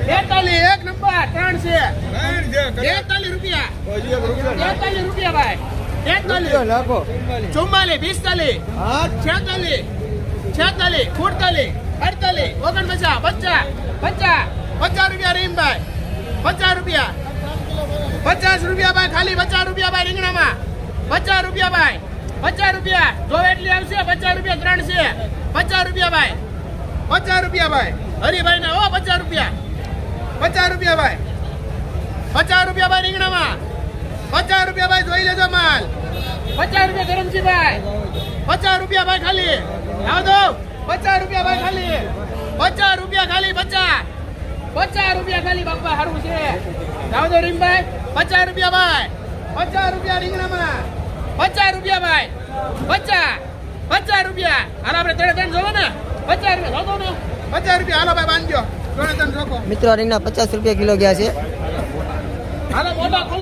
43 એક નંબર 3 છે 43 રૂપિયા 43 રૂપિયા ભાઈ 43 નાખો 44 45 46 46 48 49 50 રૂપિયા રીમભાઈ 50 રૂપિયા 50 રૂપિયા ભાઈ ખાલી 50 રૂપિયા ભાઈ રીંગણામાં 50 રૂપિયા ભાઈ 50 રૂપિયા જો એટલી આવશે 50 રૂપિયા 3 છે 50 રૂપિયા ભાઈ 50 રૂપિયા ભાઈ હરીભાઈ ના હો 50 રૂપિયા 50 રૂપિયા ભાઈ 50 રૂપિયા ભાઈ રીંગણામાં 50 રૂપિયા ભાઈ જોઈ લેજો માલ 50 રૂપિયા ધરમજીભાઈ 50 રૂપિયા ભાઈ ખાલી આવ દો 50 રૂપિયા ભાઈ ખાલી 50 રૂપિયા ખાલી 50 રૂપિયા ખાલી બાપા હારું છે આવ દો રીમભાઈ 50 રૂપિયા ભાઈ 50 રૂપિયા રીંગણામાં 50 રૂપિયા ભાઈ 50 રૂપિયા હાલ આપણે ત્રણ જોવો ને 50 રૂપિયા જોતો ને 50 રૂપિયા હાલો ભાઈ બાંધજો ત્રણ જોખો મિત્રો રીંગણા 50 રૂપિયા કિલો ગયા છે હાલો મોટા